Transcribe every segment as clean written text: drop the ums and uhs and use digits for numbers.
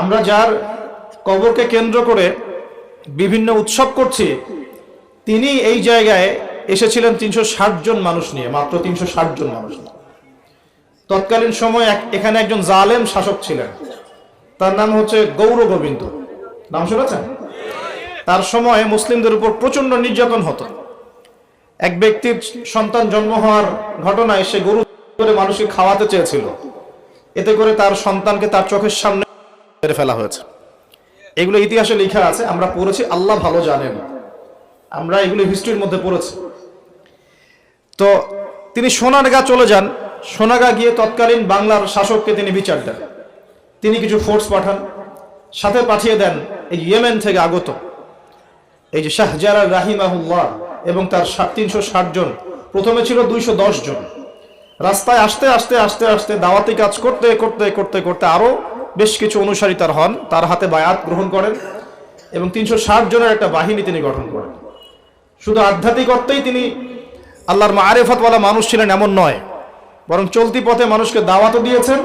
আমরা যার কবরকে কেন্দ্র করে বিভিন্ন উৎসব করছি, তিনি এই জায়গায় এসেছিলেন 360 জন মানুষ নিয়ে, মাত্র 360 জন মানুষ নিয়ে। তৎকালীন সময় এখানে একজন জালেম শাসক ছিলেন, তার নাম হচ্ছে গৌর গোবিন্দ। নাম শুনেছেন? তার সময় মুসলিমদের উপর প্রচন্ড নির্যাতন হতো। এক ব্যক্তির সন্তান জন্ম হওয়ার ঘটনায় সে গরু করে মানুষকে খাওয়াতে চেয়েছিল, এতে করে তার সন্তানকে তার চোখের সামনে মেরে ফেলা হয়েছে। এগুলো ইতিহাসে লেখা আছে, আমরা পড়েছি, আল্লাহ ভালো জানেন, আমরা এগুলো হিস্ট্রির মধ্যে পড়েছি। তো তিনি সোনারগাঁ চলে যান। সোনারগাঁ গিয়ে তৎকালীন বাংলার শাসককে তিনি বিচার দেন। তিনি কিছু ফোর্স পাঠান, সাথে পাঠিয়ে দেন এই ইয়েমেন থেকে আগত এই যে শাহজালাল রাহিমাহুল্লাহ এবং তার 360 জন। প্রথমে ছিল 210 জন। রাস্তায় আস্তে আস্তে আস্তে আস্তে দাওয়াতি কাজ করতে করতে করতে করতে আরো বেশ কিছু অনুসারী তার হন, তার হাতে বায়াত গ্রহণ করেন এবং 360 জনের একটা বাহিনী তিনি গঠন করেন। শুধু আধ্যাত্মিক অর্থেই তিনি আল্লাহর মারিফতওয়ালা মানুষ ছিলেন এমন নয়, বরং চলতি পথে মানুষকে দাওয়াতও দিয়েছেন।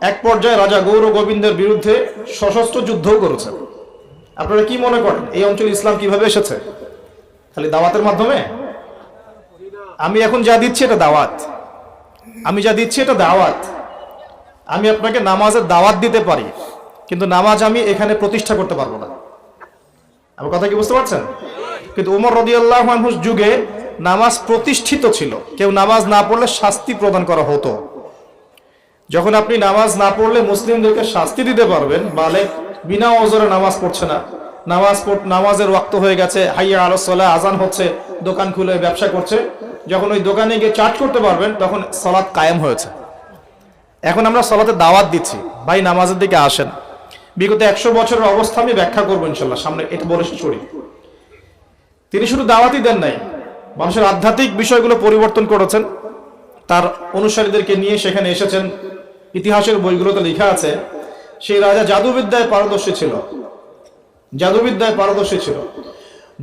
এক পর্যায়ে রাজা গৌর গোবিন্দের বিরুদ্ধে সশস্ত্র যুদ্ধও করেছেন। আপনারা কি মনে করেন এই অঞ্চলে ইসলাম কিভাবে এসেছে? খালি দাওয়াতের মাধ্যমে? আমি এখন যা দিচ্ছি এটা দাওয়াত, আমি যা দিচ্ছি এটা দাওয়াত। আমি আপনাকে নামাজের দাওয়াত দিতে পারি, কিন্তু নামাজ আমি এখানে প্রতিষ্ঠা করতে পারবো না। আমার কথা কি বুঝতে পারছেন? কিন্তু ওমর রাদিয়াল্লাহু আনহুর যুগে নামাজ প্রতিষ্ঠিত ছিল। কেউ নামাজ না পড়লে শাস্তি প্রদান করা হতো। যখন আপনি নামাজ না পড়লে মুসলিমদেরকে শাস্তি দিতে পারবেন, বলে বিনা ওজরে নামাজ পড়ছে না, নামাজের ওয়াক্ত হয়ে গেছে, হাইয়া আলাস সালাহ, আজান হচ্ছে, দোকান খুলে ব্যবসা করছে, যখন ওই দোকানে গিয়ে চার্জ করতে পারবেন তখন সালাত কায়েম হয়েছে। এখন আমরা সালাতে দাওয়াত দিচ্ছি, ভাই নামাজের দিকে আসেন। বিগত 100 বছরের অবস্থা আমি ব্যাখ্যা করবো ইনশাল্লাহ সামনে, এটা বলে ছড়ি। তিনি শুধু দাওয়াতই দেন নাই, মানুষের আধ্যাত্মিক বিষয়গুলো পরিবর্তন করেছেন। তার অনুসারীদেরকে নিয়ে সেখানে এসেছেন। ইতিহাসের বইগুলোতে লেখা আছে সেই রাজা জাদুবিদ্যায় পারদর্শী ছিল, জাদুবিদ্যায় পারদর্শী ছিল।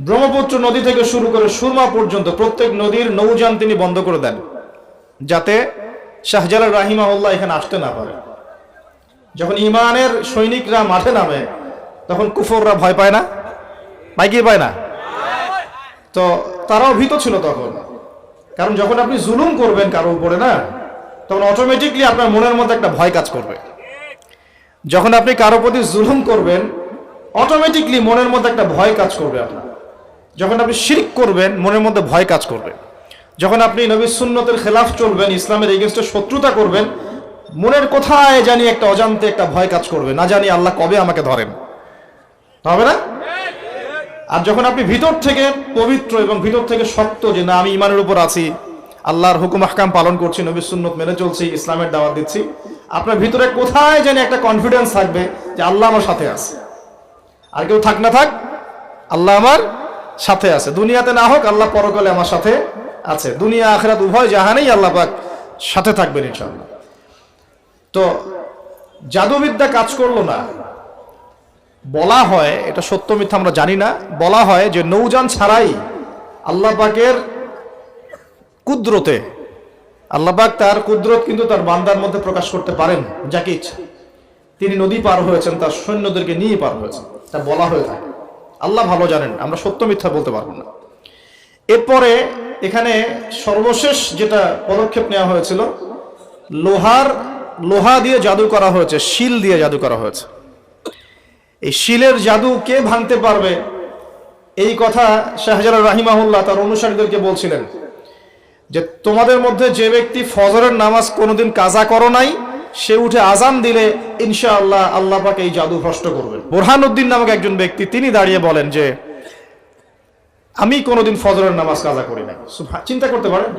ব্রহ্মপুত্র নদী থেকে শুরু করে সুরমা পর্যন্ত প্রত্যেক নদীর নৌযান তিনি বন্ধ করে দেন, যাতে শাহজালাল রাহিমাহুল্লাহ এখানে আসতে না পারে। যখন ইমানের সৈনিকরা মাঠে নামে তখন কুফররা ভয় পায় না? পায় কি পায় না? তো তারাও ভীত ছিল তখন, কারণ যখন আপনি জুলুম করবেন কারো উপরে না, তখন অটোমেটিকলি আপনার মনের মধ্যে একটা ভয় কাজ করবে। যখন আপনি কারো প্রতি জুলুম করবেন অটোমেটিকলি মনের মধ্যে একটা ভয় কাজ করবে আপনার। যখন আপনি শিরক করবেন মনের মধ্যে ভয় কাজ করবে। যখন আপনি নবী সুন্নতের খেলাফ চলবেন, ইসলামের এগেইনস্টে শত্রুতা করবেন, মনের কোথায় জানি একটা অজান্তে একটা ভয় কাজ করবে, না জানি আল্লাহ কবে আমাকে ধরেন, হবে না? আর যখন আপনি ভিতর থেকে পবিত্র এবং ভিতর থেকে শক্ত, যে না আমি ইমানের উপর আছি, আল্লাহর হুকুম আহকাম পালন করছি, নবী সুন্নত মেনে চলছি, ইসলামের দাওয়াত দিচ্ছি, আপনার ভিতরে কোথায় জানি একটা কনফিডেন্স থাকবে যে আল্লাহ আমার সাথে আছে। আর কেউ থাক না থাক, আল্লাহ আমার সাথে আছে। দুনিয়াতে না হোক, আল্লাহ পরকালে আমার সাথে আছে। দুনিয়া আখিরাত উভয় জাহানেই আল্লাহ পাক সাথে থাকবেন ইনশাআল্লাহ। তো জাদুবিদ্যা কাজ করলো না। বলা হয়, এটা সত্য মিথ্যা আমরা জানি না, বলা হয় যে নৌযান ছাড়াই আল্লাহ পাকের কুদরতে, আল্লাহ পাক তার কুদরত কিন্তু তার বান্দার মধ্যে প্রকাশ করতে পারেন যাকে ইচ্ছা। তিনি নদী পার হয়েছেন, তার সৈন্যদেরকে নিয়ে পার হয়েছেন, তা বলা হয়ে থাকে। আল্লাহ ভালো জানেন, আমরা সত্য মিথ্যা বলতে পারবো না। এরপরে এখানে সর্বশেষ যেটা পদক্ষেপ নেওয়া হয়েছিল, লোহা দিয়ে জাদু করা হয়েছে, শিল দিয়ে জাদু করা হয়েছে। এই শিলের জাদু কে ভাঙতে পারবে, এই কথা শাহজালাল রাহিমাহুল্লাহ তার অনুসারীদেরকে বলছিলেন যে তোমাদের মধ্যে যে ব্যক্তি ফজরের নামাজ কোনোদিন কাজা করো নাই, সে উঠে আজান দিলে ইনশাআল্লাহ আল্লাহ পাক এই জাদু ভ্রষ্ট করবেন। বুরহানুদ্দিন নামক একজন ব্যক্তি, তিনি দাঁড়িয়ে বলেন যে আমি কোনোদিন ফজরের নামাজ কাজা করি নাই। চিন্তা করতে পারেন,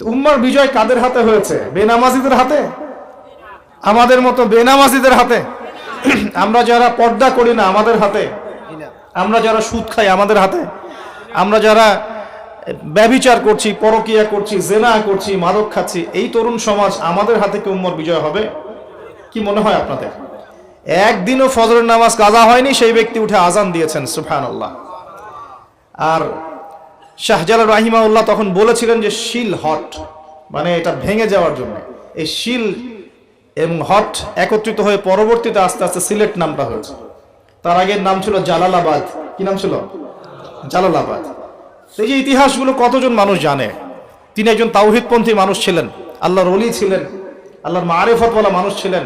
উম্মার বিজয় কাদের হাতে হয়েছে? বেনামাজিদের হাতে, আমাদের মতো বেনামাজিদের হাতে। আমরা যারা পর্দা করি না আমাদের হাতে, আমরা যারা সুদ খাই আমাদের হাতে, আমরা যারা ব্যভিচার করছি, পরকিয়া করছি, জেনা করছি, মাদক খাচ্ছি, এই তরুণ সমাজ, আমাদের হাতে কি উম্মার বিজয় হবে? কি মনে হয় আপনাদের? একদিনও ফজরের নামাজ কাজা হয়নি, সেই ব্যক্তি উঠে আজান দিয়েছেন, সুবহানাল্লাহ। আর শাহজালাল রাহিমাহুল্লাহ তখন বলেছিলেন যে শিল হট, মানে এটা ভেঙে যাওয়ার জন্য। এই শিল এবং হট একত্রিত হয়ে পরবর্তীতে আস্তে আস্তে সিলেট নামটা হয়েছে। তার আগের নাম ছিল জালালাবাদ। কি নাম ছিল? জালালাবাদ। এই যে ইতিহাসগুলো কতজন মানুষ জানে? তিনি একজন তাওহীদপন্থী মানুষ ছিলেন, আল্লাহর ওলি ছিলেন, আল্লাহর মারিফতওয়ালা মানুষ ছিলেন।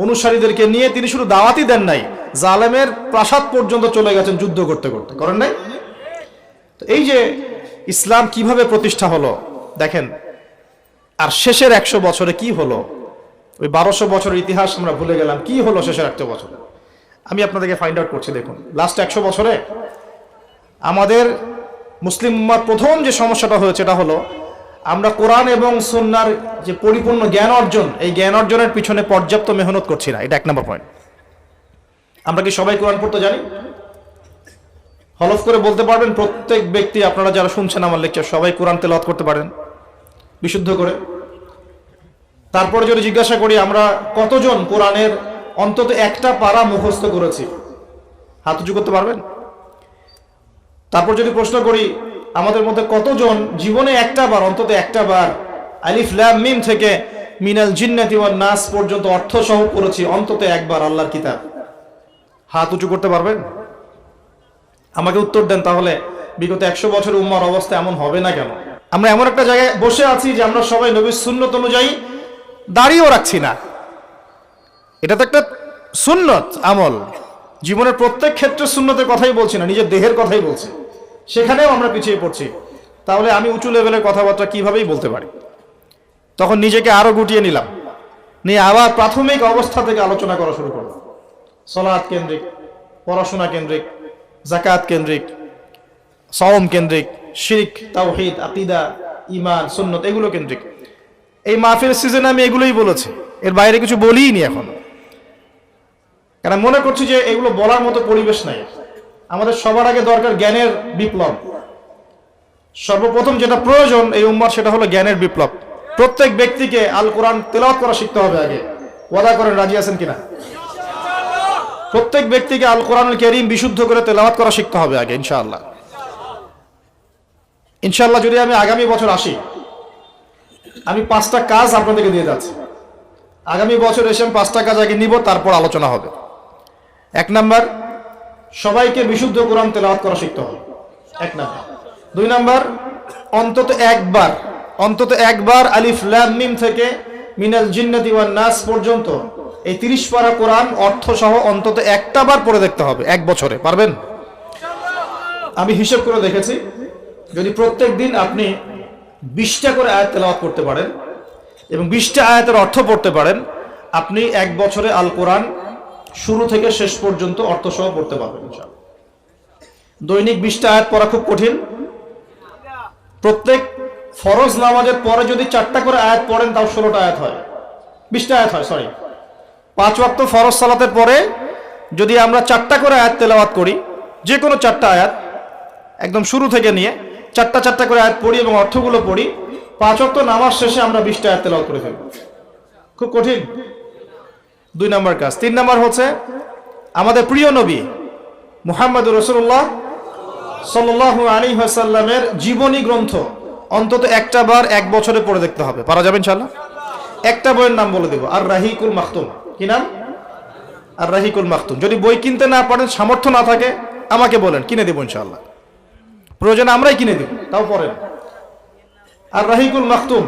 অনুসারীদেরকে নিয়ে তিনি শুধু দাওয়াতই দেন নাই, জালেমের প্রাসাদ পর্যন্ত চলে গেছেন যুদ্ধ করতে করতে, করেন নাই? তো এই যে ইসলাম কিভাবে প্রতিষ্ঠা হলো দেখেন। আর শেষের 100 বছরে কি হলো? ওই 1200 বছরের ইতিহাস আমরা ভুলে গেলাম, কি হলো শেষের 100 বছরে? আমি আপনাদেরকে ফাইন্ড আউট করছি। দেখুন, লাস্ট 100 বছরে আমাদের মুসলিম উম্মার প্রথম যে সমস্যাটা হয়েছে এটা হলো আমরা কোরআন এবং সুন্নাহর যে পরিপূর্ণ জ্ঞান অর্জন, এই জ্ঞান অর্জনের পিছনে পর্যাপ্ত মেহনত করছি না। এটা 1 নম্বর পয়েন্ট। আমরা কি সবাই কোরআন পড়তে জানি? হলফ করে বলতে পারবেন প্রত্যেক ব্যক্তি, আপনারা যারা শুনছেন আমার লেকচার, সবাই কোরআন তেলাওয়াত করতে পারেন বিশুদ্ধ করে? তারপরে যদি জিজ্ঞাসা করি আমরা কতজন কোরআনের অন্তত একটা পারা মুখস্থ করেছি, হাত উঁচু করতে পারবেন? তারপর যদি প্রশ্ন করি আমাদের মধ্যে কতজন জীবনে একটা বার, অন্তত একটা বার আলিফ লাম মিম থেকে মিনাল জিন্নাতি ওয়ান নাস পর্যন্ত অর্থ সহ পড়েছি অন্তত একবার আল্লাহর কিতাব, হাত উঁচু করতে পারবেন? আমাকে উত্তর দেন। তাহলে বিগত 100 বছরের উম্মার অবস্থা এমন হবে না কেন? আমরা এমন একটা জায়গায় বসে আছি যে আমরা সবাই নবীর সুন্নত অনুযায়ী দাঁড়িয়েও রাখছি না। এটা তো একটা সুন্নত আমল, জীবনের প্রত্যেক ক্ষেত্রে সুন্নতের কথাই বলছি না, নিজের দেহের কথাই বলছি, সেখানেও আমরা পিছিয়ে পড়ছি। তাহলে আমি উঁচু লেভেলের কথাবার্তা কিভাবেই বলতে পারি? তখন নিজেকে আরো গুটিয়ে নিলাম, নিয়ে আবার প্রাথমিক অবস্থা থেকে আলোচনা করা শুরু করলাম। সালাত কেন্দ্রিক, পড়াশোনা কেন্দ্রিক, যাকাত কেন্দ্রিক, সাওম কেন্দ্রিক, শিরক, তাওহীদ, আকীদা, ঈমান, সুন্নত এগুলো কেন্দ্রিক। এই মাহফিলের সিজনে আমি এগুলোই বলেছি, এর বাইরে কিছু বলিই নি এখন। কারণ মনে করছি যে এগুলো বলার মতো পরিবেশ নাই। আমাদের সবার আগে দরকার জ্ঞানের বিপ্লব। সর্বপ্রথম যেটা প্রয়োজন এই উম্মার, সেটা হলো জ্ঞানের বিপ্লব। প্রত্যেক ব্যক্তিকে আল কোরআন তেলাওয়াত করা শিখতে হবে আগে। ওয়াদা করেন, রাজি আছেন কিনা? প্রত্যেক ব্যক্তিকে আল কোরআনুল কারীম বিশুদ্ধ করে তেলাওয়াত করা শিখতে হবে আগে, ইনশাআল্লাহ। ইনশাআল্লাহ যদি আমি আগামী বছর আসি, আমি 5টা কাজ আপনাদেরকে দিয়ে যাচ্ছি। আগামী বছর এসে আমি 5টা কাজ আগে নিব, তারপর আলোচনা হবে। 1 নাম্বার, সবাইকে বিশুদ্ধ কোরআন তেলাওয়াত করা শিখতে হবে, 1 নাম্বার। 2 নাম্বার, অন্তত একবার আলিফ লাম মিম থেকে মিনাল জিন্নাতি ওয়ান নাস পর্যন্ত এই 30 পারা কোরআন অর্থ সহ অন্তত একটা বার পড়ে দেখতে হবে 1 বছরে। পারবেন? আমি হিসাব করে দেখেছি, যদি প্রত্যেক দিন আপনি 20টা করে আয়াত তেলাওয়াত করতে পারেন এবং 20টা আয়াতের অর্থ পড়তে পারেন, আপনি 1 বছরে আল কোরআন শুরু থেকে শেষ পর্যন্ত অর্থ সহ পড়তে পারবেন ইনশাআল্লাহ। দৈনিক 20টা আয়াত পড়া খুব কঠিন। প্রত্যেক ফরজ নামাজের পরে যদি 4টা করে আয়াত পড়েন তাও 16টা আয়াত হয়, 20টা আয়াত হয়, সরি। 5 ওয়াক্ত ফরজ সালাতের পরে যদি আমরা 4টা করে আয়াত তেলাওয়াত করি, যে কোনো 4টা আয়াত একদম শুরু থেকে নিয়ে 4টা করে আয়াত পড়ি এবং অর্থগুলো পড়ি, 5 ওয়াক্ত নামাজ শেষে আমরা 20টা আয়াত তেলাওয়াত করে ফেলব। খুব কঠিন। 2 নম্বর কাজ। 3 নম্বর হচ্ছে আমাদের প্রিয় নবী মুহাম্মদুর রাসূলুল্লাহ সাল্লাল্লাহু আলাইহি ওয়াসাল্লামের জীবনী গ্রন্থ অন্তত একটা বার 1 বছরে পড়ে দেখতে হবে। পারা যাবে ইনশাআল্লাহ? একটা বইয়ের নাম বলে দেব, আর রাহিকুল মাখতুম। কি নাম? আর রাহিকুল মাখতুম। যদি বই কিনতে না পারেন, সামর্থ্য না থাকে, আমাকে বলেন, কিনে দেব ইনশাআল্লাহ। প্রয়োজনে আমরাই কিনে দেব, তাও পড়েন। আর রাহিকুল মাখতুম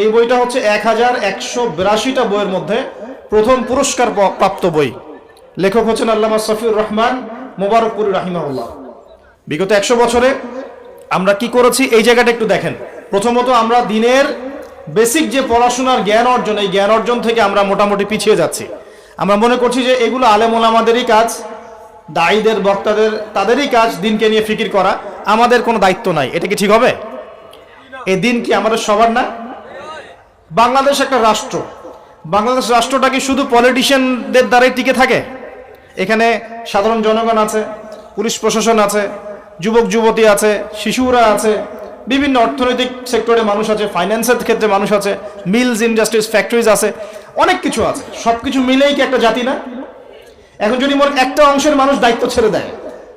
এই বইটা হচ্ছে 1182টা বইয়ের মধ্যে প্রথম পুরস্কার প্রাপ্ত বই। লেখক হচ্ছেন আল্লামা সফিউর রহমান মুবারকপুরী রাহিমাহুল্লাহ। বিগত 100 বছরে আমরা কি করেছি এই জায়গাটা একটু দেখেন। প্রথমত আমরা দিনের বেসিক যে পড়াশোনার জ্ঞান অর্জন, এই জ্ঞান অর্জন থেকে আমরা মোটামুটি পিছিয়ে যাচ্ছি। আমরা মনে করছি যে এগুলো আলেম ওলামাদেরই কাজ, দায়ীদের, বক্তাদের, তাদেরই কাজ দিনকে নিয়ে ফিকির করা, আমাদের কোনো দায়িত্ব নাই। এটা কি ঠিক হবে? এই দিন কি আমাদের সবার না? বাংলাদেশ একটা রাষ্ট্র। বাংলাদেশ রাষ্ট্রটা কি শুধু পলিটিশিয়ানদের দ্বারাই টিকে থাকে? এখানে সাধারণ জনগণ আছে, পুলিশ প্রশাসন আছে, যুবক যুবতী আছে, শিশুরা আছে, বিভিন্ন অর্থনৈতিক সেক্টরে মানুষ আছে, ফাইন্যান্সের ক্ষেত্রে মানুষ আছে, মিলস, ইন্ডাস্ট্রিজ, ফ্যাক্টরিজ আছে, অনেক কিছু আছে। সবকিছু মিলেই কি একটা জাতি না? এখন যদি মোট একটা অংশের মানুষ দায়িত্ব ছেড়ে দেয়,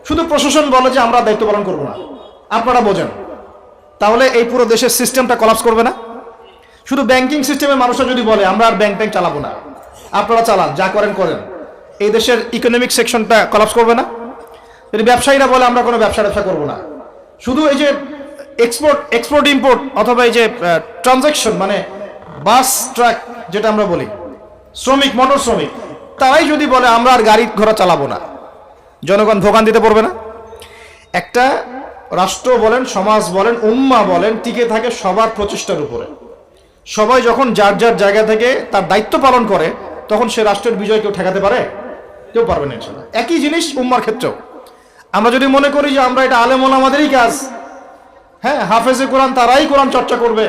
শুধু প্রশাসন বলে যে আমরা দায়িত্ব পালন করবো না, আপনারা বোঝেন, তাহলে এই পুরো দেশের সিস্টেমটা কলাপস করবে না? শুধু ব্যাংকিং সিস্টেমের মানুষরা যদি বলে আমরা আর ব্যাংক চালাবো না, আপনারা চালান, যা করেন করেন, এই দেশের ইকোনমিক সেকশনটা কলাপস করবে না? যদি ব্যবসায়ীরা বলে আমরা কোনো ব্যবসা করবো না, শুধু এই যে এক্সপোর্ট ইম্পোর্ট অথবা এই যে ট্রানজাকশন, মানে বাস ট্রাক যেটা আমরা বলি, শ্রমিক, মোটর শ্রমিক, তারাই যদি বলে আমরা আর গাড়ি ঘোড়া চালাবো না, জনগণ ভোগান দিতে পারবে না? একটা রাষ্ট্র বলেন, সমাজ বলেন, উম্মাহ বলেন, টিকে থাকে সবার প্রচেষ্টার উপরে। সবাই যখন যার যার জায়গা থেকে তার দায়িত্ব পালন করে, তখন সে রাষ্ট্রের বিজয় কেউ ঠেকাতে পারে? কেউ পারবে না ইনশাআল্লাহ। একই জিনিস উম্মার ক্ষেত্রেও। আমরা যদি মনে করি যে আমরা এটা আলেম ওলামাদেরই কাজ, হ্যাঁ, হাফেজে কোরআন তারাই কোরআন চর্চা করবে,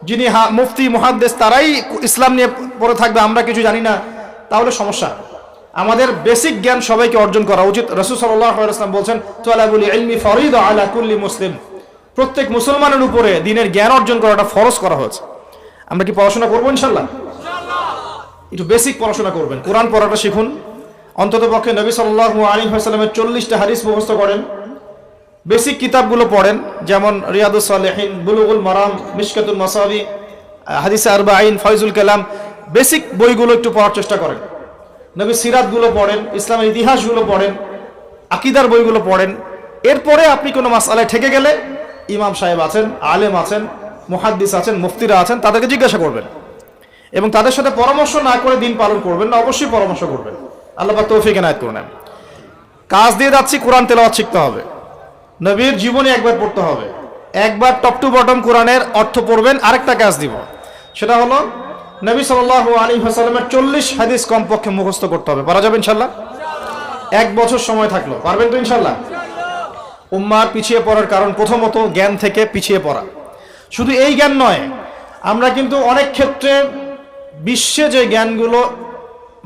যিনি মুফতি মুহাদ্দিস তারাই ইসলাম নিয়ে পড়ে থাকবে, আমরা কিছু জানি না, তাহলে সমস্যা। আমাদের বেসিক জ্ঞান সবাইকে অর্জন করা উচিত। রাসূল সাল্লাল্লাহু আলাইহি ওয়াসাল্লাম বলেন, তালাবুল ইলমি ফরিদা আলা কুল্লি মুসলিম, প্রত্যেক মুসলমানের উপরে দিনের জ্ঞান অর্জন করাটা ফরজ করা হয়েছে। আমরা কি পড়াশোনা করবো ইনশাআল্লাহ? একটু বেসিক পড়াশোনা করবেন, কোরআন পড়াটা শিখুন, অন্তত পক্ষে নবী সাল্লাল্লাহু আলাইহি ওয়াসাল্লামের 40টা হাদিস মুখস্থ করেন, বেসিক কিতাবগুলো পড়েন, যেমন রিয়াদুস সালেহিন, বুলুগুল মারাম, মিশকাতুল মাসাবি, হাদিসে আরবাঈন, ফয়জুল কালাম, বেসিক বইগুলো একটু পড়ার চেষ্টা করেন। নবী সিরাতগুলো পড়েন, ইসলামের ইতিহাসগুলো পড়েন, আকীদার বইগুলো পড়েন। এরপরে আপনি কোনো মাসআলায় ঠেকে গেলে ইমাম সাহেব আছেন, আলেম আছেন, মুহাদ্দিস আছেন, মুফতিরা আছেন, তাদেরকে জিজ্ঞাসা করবেন এবং তাদের সাথে পরামর্শ না করে দিন পালন করবেন না, অবশ্যই পরামর্শ করবেন। আল্লাহ পাক তৌফিক এনায়েত করুন। কাজ দিয়ে যাচ্ছি, কোরআন তেলাওয়াত শিখতে হবে, নবীর জীবনী একবার পড়তে হবে, একবার টপ টু বটম কোরআনের অর্থ পড়বেন। আরেকটা কাজ দিব, সেটা হলো নবী সাল্লাল্লাহু আলাইহি ওয়াসাল্লামের 40 হাদিস কমপক্ষে মুখস্থ করতে হবে। পারা যাবে ইনশাআল্লাহ? 1 বছর সময় থাকলো, পারবেন তো ইনশাআল্লাহ? উম্মার পিছিয়ে পড়ার কারণ প্রথমত জ্ঞান থেকে পিছিয়ে পড়া। শুধু এই জ্ঞান নয়, আমরা কিন্তু অনেক ক্ষেত্রে বিশ্বে যে জ্ঞানগুলো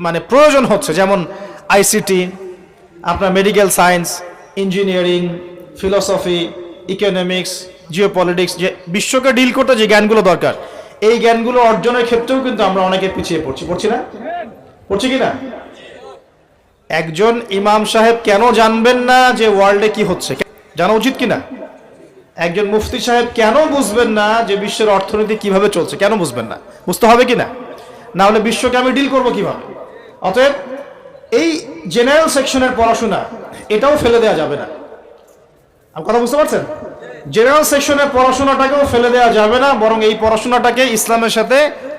মানে প্রয়োজন হচ্ছে, যেমন আইসিটি, আপনার medical science, engineering, philosophy, economics, geopolitics, যে বিশ্বকে ডিল করতে যে জ্ঞানগুলো দরকার, এই জ্ঞানগুলো অর্জনের ক্ষেত্রেও কিন্তু আমরা অনেকে পিছিয়ে পড়ছি না? পড়ছি কি না? একজন ইমাম সাহেব কেন জানবেন না যে ওয়ার্ল্ডে কি হচ্ছে? জানা উচিত কিনা? একজন মুফতি সাহেব কেন বুঝবেন না যে বিশ্বের অর্থনীতি কিভাবে চলছে? কেন বুঝবেন না? বুঝতে হবে কিনা? না হলে বিশ্বকে আমি ডিল করবো কিভাবে? অতএব এই জেনারেল সেকশনের পড়াশোনা এটাও ফেলে দেওয়া যাবে না। আপনি কথা বুঝতে পারছেন? জেনারেল সেকশনের পড়াশোনাটাকেও ফেলে দেওয়া যাবে না, বরং এই পড়াশোনাটাকে ইসলামের সাথে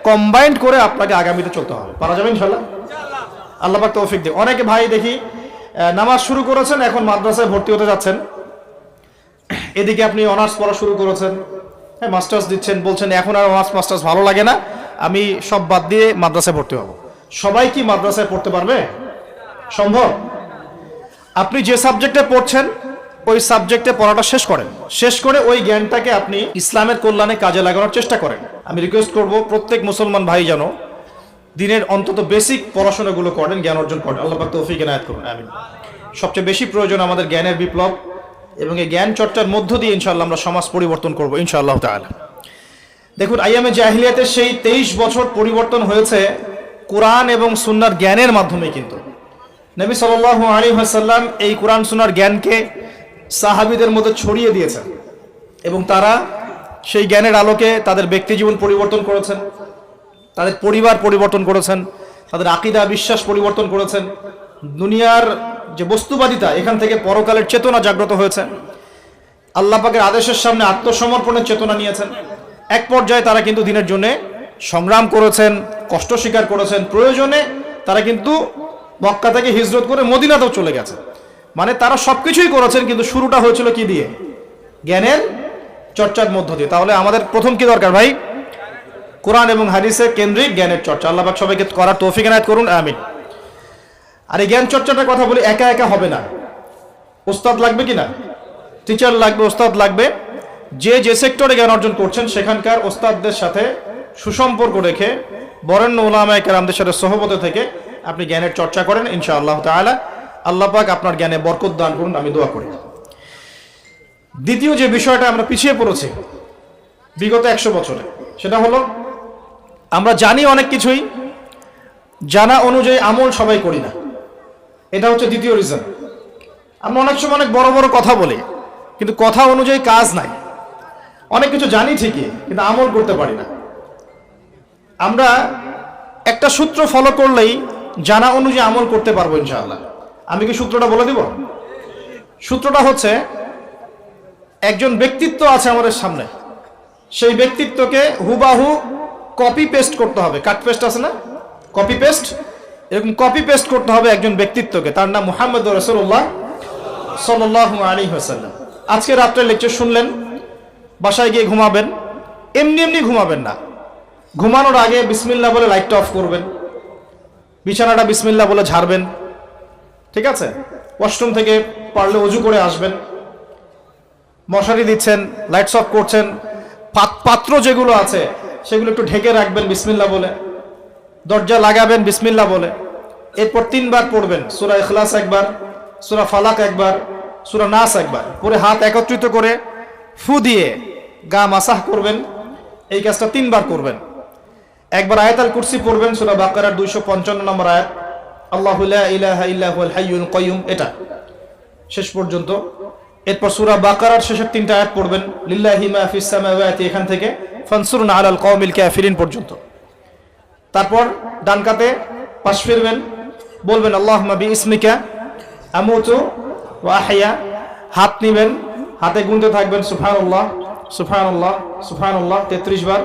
কম্বাইন্ড করে আপনাকে আগামীতে চলতে হবে। পারা যাবে ইনশাআল্লাহ? আল্লাহ পাক তৌফিক দিক। অনেকে ভাই দেখি নামাজ শুরু করেছেন, এখন মাদ্রাসায় ভর্তি হতে যাচ্ছেন, এদিকে আপনি অনার্স পড়া শুরু করেছেন, হ্যাঁ, মাস্টার্স দিচ্ছেন, বলছেন এখন আর অনার্স মাস্টার্স ভালো লাগে না, আমি সব বাদ দিয়ে মাদ্রাসায় ভর্তি হব। সবাই কি মাদ্রাসায় পড়তে পারবে? সম্ভব? আপনি যে সাবজেক্টে পড়ছেন ওই সাবজেক্টে পড়াটা শেষ করেন, শেষ করে ওই জ্ঞানটাকে আপনি ইসলামের কল্যাণে কাজে লাগানোর চেষ্টা করেন। আমি রিকোয়েস্ট করব প্রত্যেক মুসলমান ভাই যেন দিনের অন্তত বেসিক পড়াশোনাগুলো করেন, জ্ঞান অর্জন করেন। আল্লাহ পাক তৌফিক এনায়েত করুন, আমিন। সবচেয়ে বেশি প্রয়োজন আমাদের জ্ঞানের বিপ্লব, এবং এই জ্ঞান চর্চার মধ্য দিয়ে ইনশাআল্লাহ আমরা সমাজ পরিবর্তন করব ইনশাআল্লাহ তাআলা। দেখুন, আইয়ামে জাহিলিয়াতের সেই 23 বছর পরিবর্তন হয়েছে কোরআন এবং সুন্নাহর জ্ঞানের মাধ্যমে। কিন্তু নবী সাল্লাল্লাহু আলাইহি ওয়াসাল্লাম এই কোরআন সুন্নাহর জ্ঞানকে সাহাবীদের মধ্যে ছড়িয়ে দিয়েছেন এবং তারা সেই জ্ঞানের আলোকে তাদের ব্যক্তি জীবন পরিবর্তন করেছেন, তাদের পরিবার পরিবর্তন করেছেন, তাদের আকীদা বিশ্বাস পরিবর্তন করেছেন। দুনিয়ার যে বস্তুবাদিতা, এখান থেকে পরকালের চেতনা জাগ্রত হয়েছে। আল্লাহ পাকের আদেশের সামনে আত্মসমর্পণের চেতনা নিয়েছেন। এক পর্যায়ে তারা কিন্তু দিনের জন্য সংগ্রাম করেছেন, কষ্ট স্বীকার করেছেন। প্রয়োজনে তারা কিন্তু মক্কা থেকে হিজরত করে মদিনাতেও চলে গেছে। মানে তারা সবকিছুই করেছেন, কিন্তু শুরুটা হয়েছিল কি দিয়ে? জ্ঞানের চর্চার মধ্য দিয়ে। তাহলে আমাদের প্রথম কি দরকার ভাই? কোরআন এবং হাদিসের কেন্দ্রিক জ্ঞানের চর্চা। আল্লাহ পাক সবাইকে করার তৌফিক এনায়েত করুন, আমিন। আর এই জ্ঞান চর্চাটার কথা বলি, একা একা হবে না, ওস্তাদ লাগবে কিনা? টিচার লাগবে, ওস্তাদ লাগবে। যে যে সেক্টরে জ্ঞান অর্জন করছেন সেখানকার ওস্তাদদের সাথে সুসম্পর্ক রেখে বরেণ্য উলামায়ে কেরামদের সাথে সহবতে থেকে আপনি জ্ঞানের চর্চা করেন ইনশাআল্লাহ তাআলা। আল্লাহ পাক আপনার জ্ঞানে বরকত দান করুন, আমি দোয়া করি। দ্বিতীয় যে বিষয়টা আমরা পিছিয়ে পড়েছি বিগত 100 বছরে, সেটা হলো আমরা জানি অনেক কিছুই, জানা অনুযায়ী আমল সবাই করি না। এটা হচ্ছে দ্বিতীয় রিজন। আমরা অনেক সময় অনেক বড় বড় কথা বলি, কিন্তু কথা অনুযায়ী কাজ নাই। অনেক কিছু জানি ঠিকই, কিন্তু আমল করতে পারি না। আমরা একটা সূত্র ফলো করলেই জানা অনুযায়ী আমল করতে পারবো ইনশাআল্লাহ। আমি কি সূত্রটা বলে দিব? সূত্রটা হচ্ছে, একজন ব্যক্তিত্ব আছে আমাদের সামনে, সেই ব্যক্তিত্বকে হুবাহু কপি পেস্ট করতে হবে। কাট পেস্ট আছে না, কপি পেস্ট, এরকম কপি পেস্ট করতে হবে একজন ব্যক্তিত্বকে। তার নাম মুহাম্মদ রাসূলুল্লাহ সাল্লাল্লাহু আলাইহি ওয়াসাল্লাম। আজকে রাত্রে লেকচার শুনলেন, বাসায় গিয়ে ঘুমাবেন, এমনি এমনি ঘুমাবেন না। ঘুমানোর আগে বিসমিল্লাহ বলে লাইটটা অফ করবেন, বিছানাটা বিসমিল্লাহ বলে ঝাড়বেন, ঠিক আছে? ওয়াশরুম থেকে পারলে ওযু করে আসবেন, মশারি দিচ্ছেন, লাইটস অফ করছেন, পাত্র যেগুলো আছে সেগুলো একটু ঢেকে রাখবেন বিসমিল্লাহ বলে, দরজা লাগাবেন বিসমিল্লাহ বলে। এরপর 3 বার পড়বেন সূরা ইখলাস একবার, সূরা ফালাক একবার, সূরা নাস একবার, পরে হাত একত্রিত করে ফু দিয়ে গা মাসাহ করবেন। এই কাজটা 3 বার করবেন। একবার আয়াতুল কুরসি পড়বেন, সূরা বাকারার 255 নম্বর আয়াত, আল্লাহু লা ইলাহা ইল্লা হুয়াল হাইয়ুল কাইয়ুম, এটা শেষ পর্যন্ত। এরপর সূরা বাকারার শেষের 3টা আয়াত পড়বেন, লিল্লাহি মা ফিস সামাওয়াতি, এখান থেকে ফানসুরনা আলাল কওমিল কাফিরিন পর্যন্ত। তারপর ডান কাতে পাশ ফিরবেন, বলবেন আল্লাহুম্মা বিইসমিকা আমুতু ওয়া আহইয়া। হাত নিবেন, হাতে গুনতে থাকবেন সুবহানাল্লাহ সুবহানাল্লাহ সুবহানাল্লাহ 33 বার,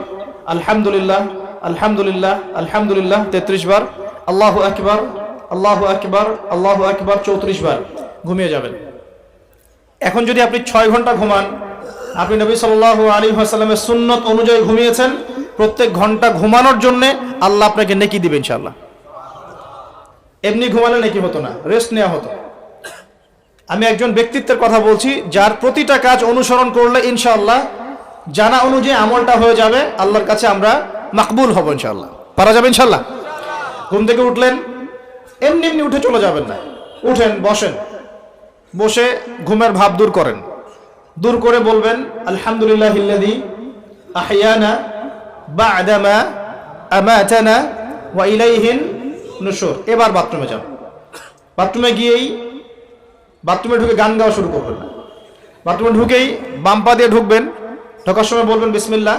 আলহামদুলিল্লাহ আলহামদুলিল্লাহ আলহামদুলিল্লাহ 33 বার, আল্লাহু আকবার আল্লাহু আকবার আল্লাহু আকবার 34 বার। ঘুমিয়ে যাবেন। এখন যদি আপনি 6 ঘন্টা ঘুমান, আপনি নবী সাল্লাল্লাহু আলাইহি ওয়াসাল্লামের সুন্নত অনুযায়ী ঘুমিয়েছেন, প্রত্যেক ঘন্টা ঘুমানোর জন্য আল্লাহ আপনাকে নেকি দিবেন ইনশাআল্লাহ। এমনি ঘুমালে নেকি হতো না, রেস্ট নেওয়া হতো। আমি একজন ব্যক্তিত্বের কথা বলছি, যার প্রতিটা কাজ অনুসরণ করলে ইনশাআল্লাহ জানা অনুযায়ী আমলটা হয়ে যাবে, আল্লাহর কাছে আমরা মাকবুল হব ইনশাআল্লাহ। পারা যাবে ইনশাআল্লাহ। ঘুম থেকে উঠলেন, এমনি এমনি উঠে চলে যাবেন না। উঠেন, বসেন, বসে ঘুমের ভাব দূর করেন, দূর করে বলবেন আলহামদুলিল্লাহিল্লাযী আহইয়ানা বা'দা মা আমাতানা ওয়া ইলাইহিন নুশুর। এবার বাথরুমে যান। বাথরুমে গিয়েই বাথরুমে ঢুকে গান গাওয়া শুরু করবেন না। বাথরুমে ঢুকেই বাম পা দিয়ে ঢুকবেন, ঢোকার সময় বলবেন বিসমিল্লাহ,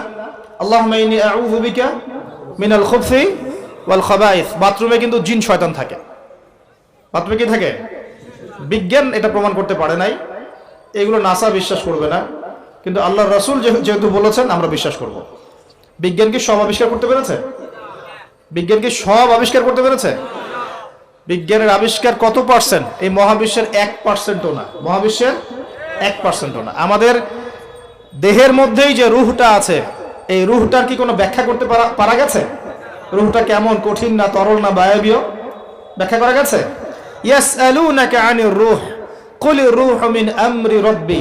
আল্লাহুম্মা ইন্নী আউযু বিকা মিনাল খুবসি ওয়াল খাবাইস। বাথরুমে কিন্তু জিন শয়তান থাকে। বাথরুমে কি থাকে? বিজ্ঞান এটা প্রমাণ করতে পারে নাই, এগুলো নাসা বিশ্বাস করবে না, কিন্তু আল্লাহর রাসূল যেহেতু বলেছেন আমরা বিশ্বাস করব। বিজ্ঞান কি সব আবিষ্কার করতে পেরেছে? বিজ্ঞান কি সব আবিষ্কার করতে পেরেছে? বিজ্ঞানের আবিষ্কার কত পার্সেন্ট? এই মহাবিশ্বের 1%ও না। মহাবিশ্বের 1%ও না। আমাদের দেহের মধ্যেই যে রূহটা আছে, এই রূহটার কি কোনো ব্যাখ্যা করতে পারা গেছে? রূহটা কেমন, কঠিন না তরল না বায়বীয়, ব্যাখ্যা করা গেছে? ইয়াসআলুনাকা আনির রূহ কুলির রূহু মিন আমরি রাব্বি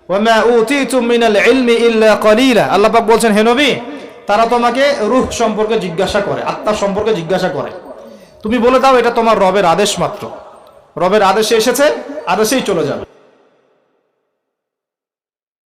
ওয়া মা উতীতুম মিনাল ইলমি ইল্লা কলিলা। আল্লাহ পাক বলছেন, হে নবী, তারা তোমাকে রূহ সম্পর্কে জিজ্ঞাসা করে, আত্মা সম্পর্কে জিজ্ঞাসা করে, তুমি বলে দাও এটা তোমার রবের আদেশ মাত্র। রবের আদেশে এসেছে, আদেশেই চলে যাবে।